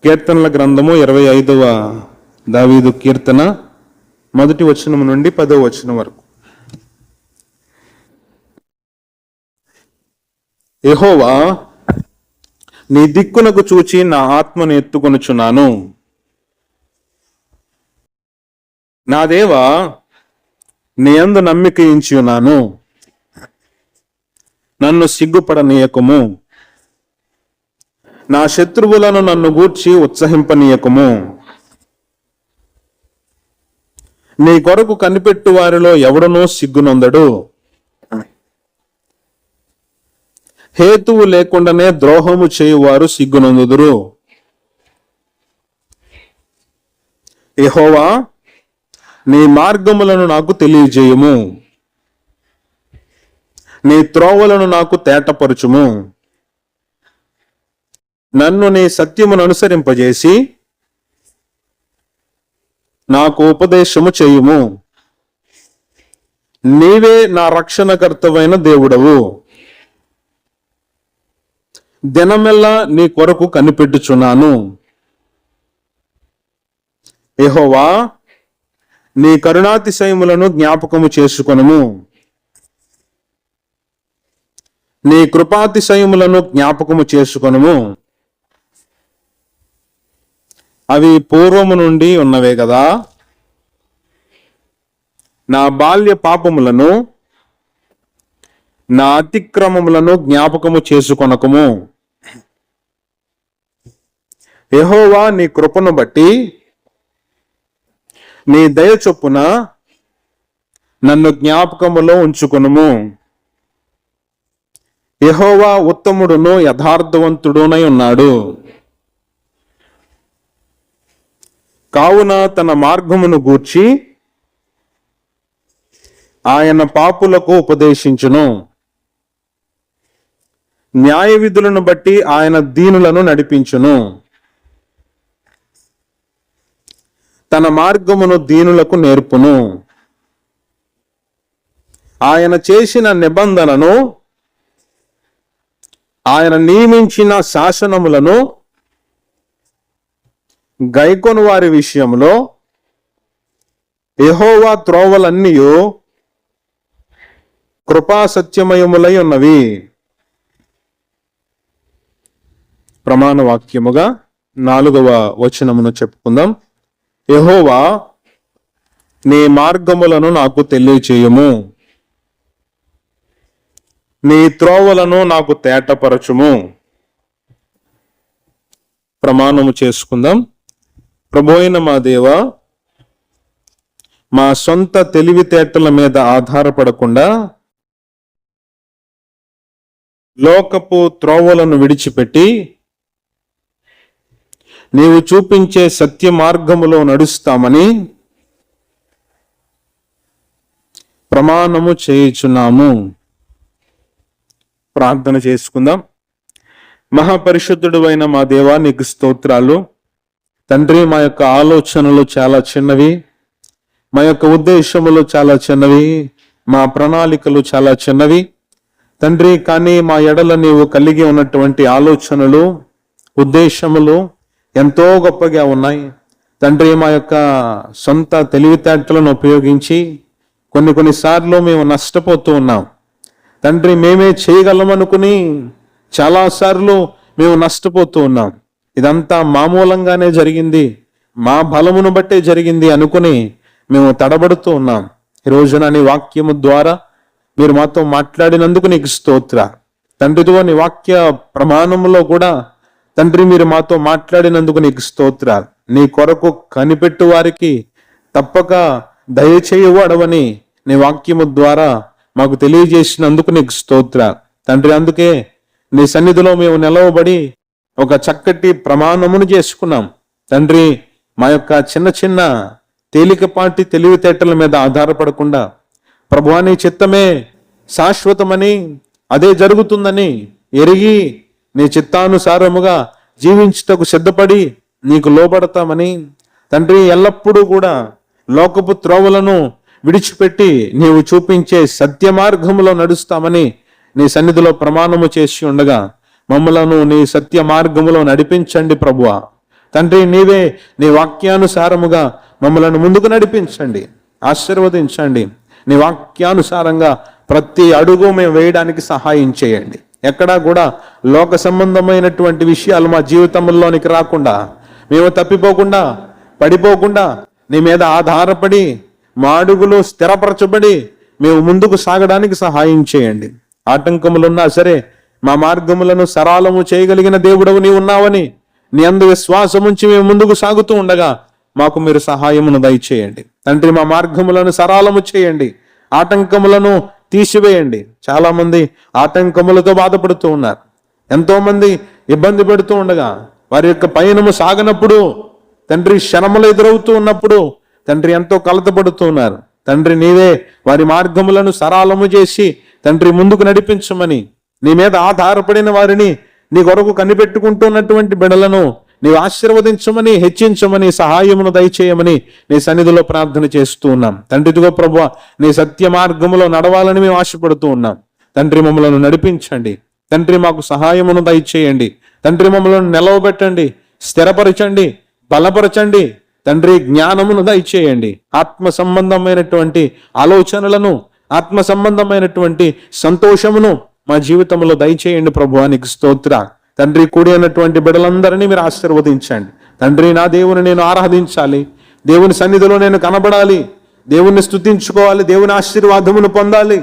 కీర్తనల గ్రంథము 25వ దావీదు కీర్తన 1వ వచనం నుండి 10వ వచనం వరకు. యెహోవా, నీ దిక్కునకు చూచి నా ఆత్మను ఎత్తుకొనుచున్నాను. నా దేవా, నీ యందు నమ్మిక ఉంచి ఉన్నాను. నన్ను సిగ్గుపడనీయకము. నా శత్రువులను నన్ను గూర్చి ఉత్సహింపనీయకము. నీ కొరకు కనిపెట్టు వారిలో ఎవడనో సిగ్గునొందడు. హేతువు లేకుండానే ద్రోహము చేయువారు సిగ్గునొందుదురు. యెహోవా, నీ మార్గములను నాకు తెలియజేయుము. నీ త్రోవలను నాకు తేటపరచుము. నన్ను నీ సత్యమును అనుసరింపజేసి నాకు ఉపదేశము చేయుము. నీవే నా రక్షణకర్తవైన దేవుడవు. దినమెల్లా నీ కొరకు కనిపెట్టుచున్నాను. యెహోవా, నీ కరుణాతిశయములను జ్ఞాపకము చేసుకొనుము. నీ కృపాతిశయములను జ్ఞాపకము చేసుకొనుము. అవి పూర్వము నుండి ఉన్నవే కదా. నా బాల్య పాపములను, నా అతిక్రమములను జ్ఞాపకము చేసుకొనకము. యెహోవా, నీ కృపను బట్టి నీ దయ చొప్పున నన్ను జ్ఞాపకములో ఉంచుకొనుము. యెహోవా ఉత్తముడును యథార్థవంతుడునై ఉన్నాడు. కావున తన మార్గమును గూర్చి ఆయన పాపులకు ఉపదేశించును. న్యాయ విధులను బట్టి ఆయన దీనులను నడిపించును. తన మార్గమును దీనులకు నేర్పును. ఆయన చేసిన నిబంధనను, ఆయన నియమించిన శాసనములను గైకొను వారి విషయంలో యెహోవా త్రోవలన్నీయు కృపా సత్యమయములై ఉన్నవి. ప్రమాణ వాక్యముగా 4వ వచనమును చెప్పుకుందాం. యెహోవా, నీ మార్గములను నాకు తెలియచేయుము. నీ త్రోవలను నాకు తేటపరచుము. ప్రమాణము చేసుకుందాం. ప్రభువైన మా దేవా, మా సొంత తెలివితేటల మీద ఆధారపడకుండా లోకపు త్రోవలను విడిచిపెట్టి నీవు చూపించే సత్య మార్గములో నడుస్తామని ప్రమాణము చేయుచున్నాము. ప్రార్థన చేసుకుందాం. మహాపరిశుద్ధుడు అయిన మా దేవా, నీకు స్తోత్రాలు. తండ్రి, మా యొక్క ఆలోచనలు చాలా చిన్నవి, మా యొక్క ఉద్దేశములు చాలా చిన్నవి, మా ప్రణాళికలు చాలా చిన్నవి తండ్రి. కానీ మా ఎడల నీవు కలిగి ఉన్నటువంటి ఆలోచనలు, ఉద్దేశములు ఎంతో గొప్పగా ఉన్నాయి తండ్రి. మా యొక్క సొంత తెలివితేటలను ఉపయోగించి కొన్నిసార్లు మేము నష్టపోతూ ఉన్నాం తండ్రి. మేమే చేయగలమనుకుని చాలాసార్లు మేము నష్టపోతూ ఉన్నాం. ఇదంతా మామూలంగానే జరిగింది, మా బలమును బట్టే జరిగింది అనుకుని మేము తడబడుతూ ఉన్నాం. ఈ రోజున నీ వాక్యము ద్వారా మీరు మాతో మాట్లాడినందుకు నీకు స్తోత్ర తండ్రితో. నీ వాక్య ప్రమాణంలో కూడా తండ్రి మీరు మాతో మాట్లాడినందుకు నీకు స్తోత్ర. నీ కొరకు కనిపెట్టు వారికి తప్పక దయచేయవాడవని నీ వాక్యము ద్వారా మాకు తెలియజేసినందుకు నీకు స్తోత్ర తండ్రి. అందుకే నీ సన్నిధిలో మేము నిలవబడి ఒక చక్కటి ప్రమాణమును చేసుకున్నాం తండ్రి. మా యొక్క చిన్న చిన్న తేలికపాటి తెలివితేటల మీద ఆధారపడకుండా ప్రభువా, నీ చిత్తమే శాశ్వతమని, అదే జరుగుతుందని ఎరిగి నీ చిత్తానుసారముగా జీవించుటకు సిద్ధపడి నీకు లోబడతామని తండ్రి, ఎల్లప్పుడూ కూడా లోకపు త్రోవలను విడిచిపెట్టి నీవు చూపించే సత్య మార్గములో నడుస్తామని నీ సన్నిధిలో ప్రమాణము చేసి ఉండగా మమ్మలను నీ సత్య మార్గములో నడిపించండి ప్రభువా. తండ్రి నీవే నీ వాక్యానుసారముగా మమ్మలను ముందుకు నడిపించండి, ఆశీర్వదించండి. నీ వాక్యానుసారంగా ప్రతి అడుగు మేము వేయడానికి సహాయం చేయండి. ఎక్కడా కూడా లోక సంబంధమైనటువంటి విషయాలు మా జీవితంలోనికి రాకుండా, మేము తప్పిపోకుండా, పడిపోకుండా నీ మీద ఆధారపడి మా అడుగులు స్థిరపరచబడి మేము ముందుకు సాగడానికి సహాయం చేయండి. ఆటంకములున్నా సరే మా మార్గములను సరళము చేయగలిగిన దేవుడవు నీ ఉన్నావని నీ అందు విశ్వాసముంచి మేము ముందుకు సాగుతూ ఉండగా మాకు మీరు సహాయమును దయచేయండి. తండ్రి మా మార్గములను సరళము చేయండి, ఆటంకములను తీసివేయండి. చాలా మంది ఆటంకములతో బాధపడుతూ ఉన్నారు. ఎంతో మంది ఇబ్బంది పెడుతూ ఉండగా వారి యొక్క పయనము సాగనప్పుడు తండ్రి శ్రమలు ఎదురవుతూ ఉన్నప్పుడు తండ్రి ఎంతో కలతపడుతూ ఉన్నారు. తండ్రి నీవే వారి మార్గములను సరళము చేసి తండ్రి ముందుకు నడిపించమని, నీ మీద ఆధారపడిన వారిని నీ కొరకు కనిపెట్టుకుంటున్నటువంటి బిడలను నీవు ఆశీర్వదించమని, హెచ్చించమని, సహాయమును దయచేయమని నీ సన్నిధిలో ప్రార్థన చేస్తూ ఉన్నాం. తండ్రిదిగో ప్రభువా, నీ సత్య మార్గములో నడవాలని మేము ఆశపడుతూ ఉన్నాం. తండ్రి మమ్మలను నడిపించండి. తండ్రి మాకు సహాయమును దయచేయండి. తండ్రి మమ్మలను నిలవబెట్టండి, స్థిరపరచండి, బలపరచండి. తండ్రి జ్ఞానమును దయచేయండి. ఆత్మ సంబంధమైనటువంటి ఆలోచనలను, ఆత్మ సంబంధమైనటువంటి సంతోషమును మా జీవితంలో దయచేయండి ప్రభువా. నీకు స్తోత్ర. తండ్రి కూడి అన్నటువంటి బిడ్డలందరినీ మీరు ఆశీర్వదించండి. తండ్రి నా దేవుని నేను ఆరాధించాలి, దేవుని సన్నిధిలో నేను కనబడాలి, దేవుని స్తుతించుకోవాలి, దేవుని ఆశీర్వాదమును పొందాలి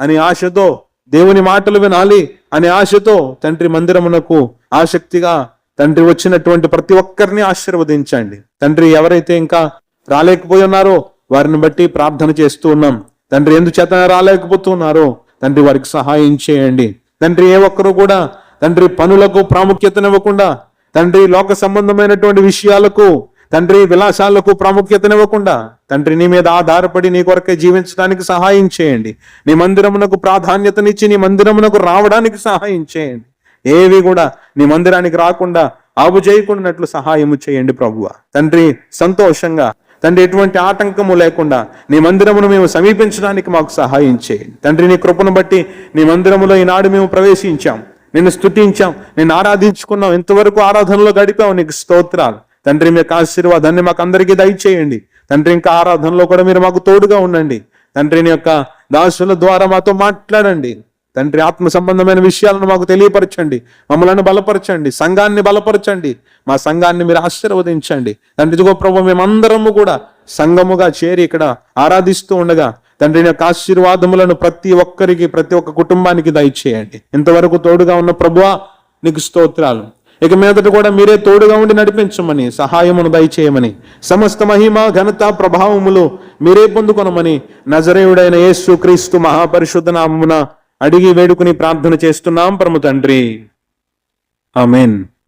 అని ఆశతో, దేవుని మాటలు వినాలి అనే ఆశతో తండ్రి మందిరమునకు ఆసక్తిగా తండ్రి వచ్చినటువంటి ప్రతి ఒక్కరిని ఆశీర్వదించండి. తండ్రి ఎవరైతే ఇంకా రాలేకపోయి ఉన్నారో వారిని బట్టి ప్రార్థన చేస్తూ ఉన్నాం. తండ్రి ఎందుచేత రాలేకపోతున్నారో తండ్రి వారికి సహాయం చేయండి. తండ్రి ఏ ఒక్కరు కూడా తండ్రి పనులకు ప్రాముఖ్యతనివ్వకుండా, తండ్రి లోక సంబంధమైనటువంటి విషయాలకు, తండ్రి విలాసాలకు ప్రాముఖ్యతనివ్వకుండా తండ్రి నీ మీద ఆధారపడి నీ కొరకే జీవించడానికి సహాయం చేయండి. నీ మందిరమునకు ప్రాధాన్యతనిచ్చి నీ మందిరమునకు రావడానికి సహాయం చేయండి. ఏవి కూడా నీ మందిరానికి రాకుండా ఆపు చేయకుండానట్లు సహాయము చేయండి ప్రభువా. తండ్రి సంతోషంగా, తండ్రి ఎటువంటి ఆటంకము లేకుండా నీ మందిరమును మేము సమీపించడానికి మాకు సహాయం చేయండి. తండ్రి నీ కృపను బట్టి నీ మందిరములో ఈనాడు మేము ప్రవేశించాం, నిన్ను స్తుతించాం, నిన్ను ఆరాధించుకున్నాం, ఇంతవరకు ఆరాధనలో గడిపాం. నీకు స్తోత్రాలు తండ్రి. మీ యొక్క ఆశీర్వాదాన్ని మాకు అందరికీ దయచేయండి తండ్రి. ఇంకా ఆరాధనలో కూడా మీరు మాకు తోడుగా ఉండండి తండ్రి. నీ యొక్క దాసుల ద్వారా మాతో మాట్లాడండి తండ్రి. ఆత్మ సంబంధమైన విషయాలను మాకు తెలియపరచండి, మమ్మల్ని బలపరచండి, సంఘాన్ని బలపరచండి, మా సంఘాన్ని మీరు ఆశీర్వదించండి తండ్రి. ఇదిగో ప్రభు, మేమందరము కూడా సంఘముగా చేరి ఇక్కడ ఆరాధిస్తూ ఉండగా తండ్రి యొక్క ఆశీర్వాదములను ప్రతి ఒక్కరికి, ప్రతి ఒక్క కుటుంబానికి దయచేయండి. ఇంతవరకు తోడుగా ఉన్న ప్రభువా నీకు స్తోత్రాలు. ఇక మీదట కూడా మీరే తోడుగా ఉండి నడిపించమని, సహాయమును దయచేయమని, సమస్త మహిమ ఘనత ప్రభావములు మీరే పొందుకొనమని నజరేయుడైన యేసు క్రీస్తు మహాపరిశుద్ధ నామమున అడిగి వేడుకుని ప్రార్థన చేస్తున్నాం పరమ తండ్రి. ఆమేన్.